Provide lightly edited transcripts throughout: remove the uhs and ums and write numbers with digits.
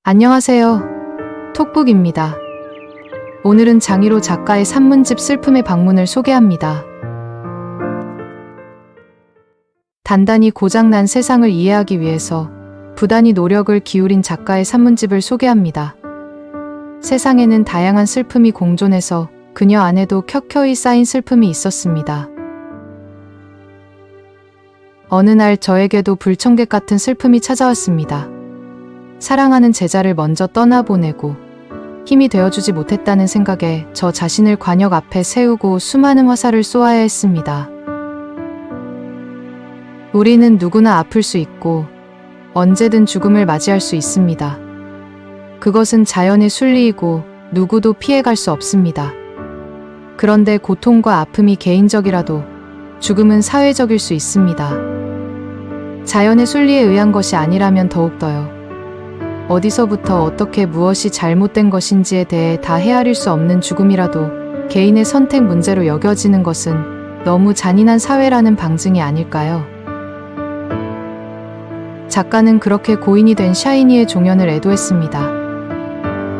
안녕하세요. 톡북입니다. 오늘은 장희로 작가의 산문집 슬픔의 방문을 소개합니다. 단단히 고장난 세상을 이해하기 위해서 부단히 노력을 기울인 작가의 산문집을 소개합니다. 세상에는 다양한 슬픔이 공존해서 그녀 안에도 켜켜이 쌓인 슬픔이 있었습니다. 어느 날 저에게도 불청객 같은 슬픔이 찾아왔습니다. 사랑하는 제자를 먼저 떠나보내고 힘이 되어주지 못했다는 생각에 저 자신을 관역 앞에 세우고 수많은 화살을 쏘아야 했습니다. 우리는 누구나 아플 수 있고 언제든 죽음을 맞이할 수 있습니다. 그것은 자연의 순리이고 누구도 피해갈 수 없습니다. 그런데 고통과 아픔이 개인적이라도 죽음은 사회적일 수 있습니다. 자연의 순리에 의한 것이 아니라면 더욱더요. 어디서부터 어떻게 무엇이 잘못된 것인지에 대해 다 헤아릴 수 없는 죽음이라도 개인의 선택 문제로 여겨지는 것은 너무 잔인한 사회라는 방증이 아닐까요? 작가는 그렇게 고인이 된 샤이니의 종연을 애도했습니다.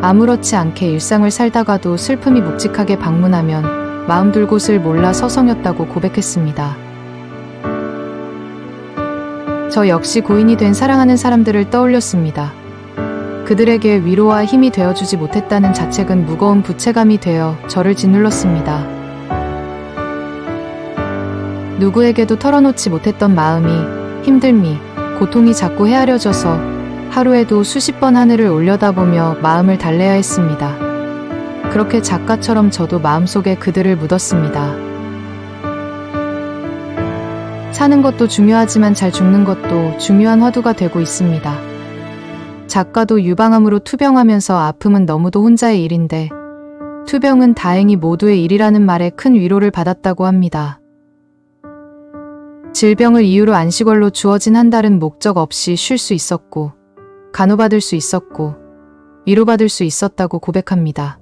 아무렇지 않게 일상을 살다가도 슬픔이 묵직하게 방문하면 마음둘 곳을 몰라 서성였다고 고백했습니다. 저 역시 고인이 된 사랑하는 사람들을 떠올렸습니다. 그들에게 위로와 힘이 되어주지 못했다는 자책은 무거운 부채감이 되어 저를 짓눌렀습니다. 누구에게도 털어놓지 못했던 마음이, 힘듦이, 고통이 자꾸 헤아려져서 하루에도 수십 번 하늘을 올려다보며 마음을 달래야 했습니다. 그렇게 작가처럼 저도 마음속에 그들을 묻었습니다. 사는 것도 중요하지만 잘 죽는 것도 중요한 화두가 되고 있습니다. 작가도 유방암으로 투병하면서 아픔은 너무도 혼자의 일인데 투병은 다행히 모두의 일이라는 말에 큰 위로를 받았다고 합니다. 질병을 이유로 안식월로 주어진 한 달은 목적 없이 쉴 수 있었고 간호받을 수 있었고 위로받을 수 있었다고 고백합니다.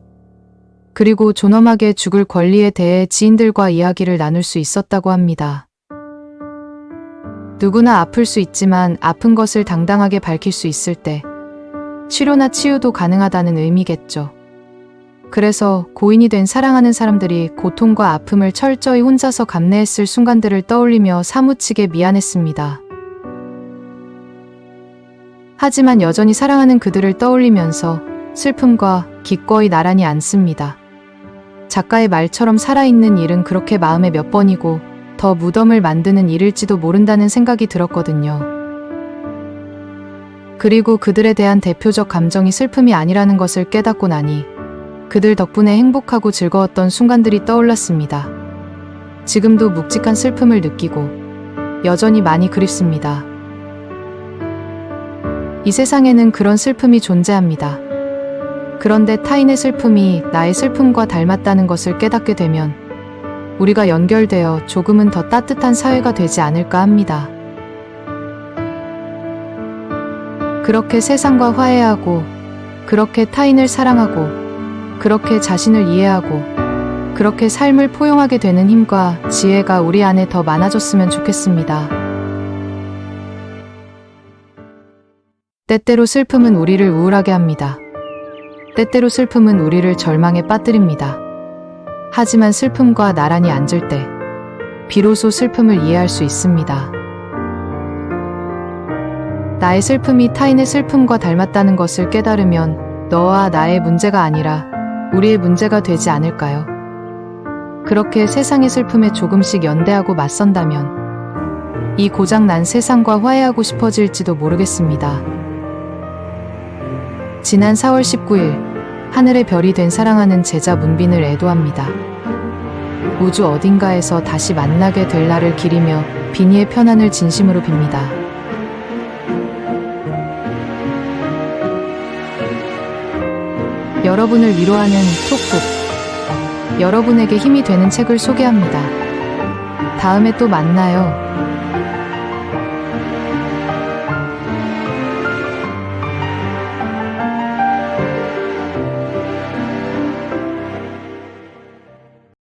그리고 존엄하게 죽을 권리에 대해 지인들과 이야기를 나눌 수 있었다고 합니다. 누구나 아플 수 있지만 아픈 것을 당당하게 밝힐 수 있을 때 치료나 치유도 가능하다는 의미겠죠. 그래서 고인이 된 사랑하는 사람들이 고통과 아픔을 철저히 혼자서 감내했을 순간들을 떠올리며 사무치게 미안했습니다. 하지만 여전히 사랑하는 그들을 떠올리면서 슬픔과 기꺼이 나란히 앉습니다. 작가의 말처럼 살아있는 일은 그렇게 마음에 몇 번이고 더 무덤을 만드는 일일지도 모른다는 생각이 들었거든요. 그리고 그들에 대한 대표적 감정이 슬픔이 아니라는 것을 깨닫고 나니 그들 덕분에 행복하고 즐거웠던 순간들이 떠올랐습니다. 지금도 묵직한 슬픔을 느끼고 여전히 많이 그립습니다. 이 세상에는 그런 슬픔이 존재합니다. 그런데 타인의 슬픔이 나의 슬픔과 닮았다는 것을 깨닫게 되면 우리가 연결되어 조금은 더 따뜻한 사회가 되지 않을까 합니다. 그렇게 세상과 화해하고, 그렇게 타인을 사랑하고, 그렇게 자신을 이해하고, 그렇게 삶을 포용하게 되는 힘과 지혜가 우리 안에 더 많아졌으면 좋겠습니다. 때때로 슬픔은 우리를 우울하게 합니다. 때때로 슬픔은 우리를 절망에 빠뜨립니다. 하지만 슬픔과 나란히 앉을 때 비로소 슬픔을 이해할 수 있습니다. 나의 슬픔이 타인의 슬픔과 닮았다는 것을 깨달으면 너와 나의 문제가 아니라 우리의 문제가 되지 않을까요? 그렇게 세상의 슬픔에 조금씩 연대하고 맞선다면 이 고장난 세상과 화해하고 싶어질지도 모르겠습니다. 지난 4월 19일 하늘의 별이 된 사랑하는 제자 문빈을 애도합니다. 우주 어딘가에서 다시 만나게 될 날을 기리며 빈이의 편안을 진심으로 빕니다. 여러분을 위로하는 톡북. 여러분에게 힘이 되는 책을 소개합니다. 다음에 또 만나요.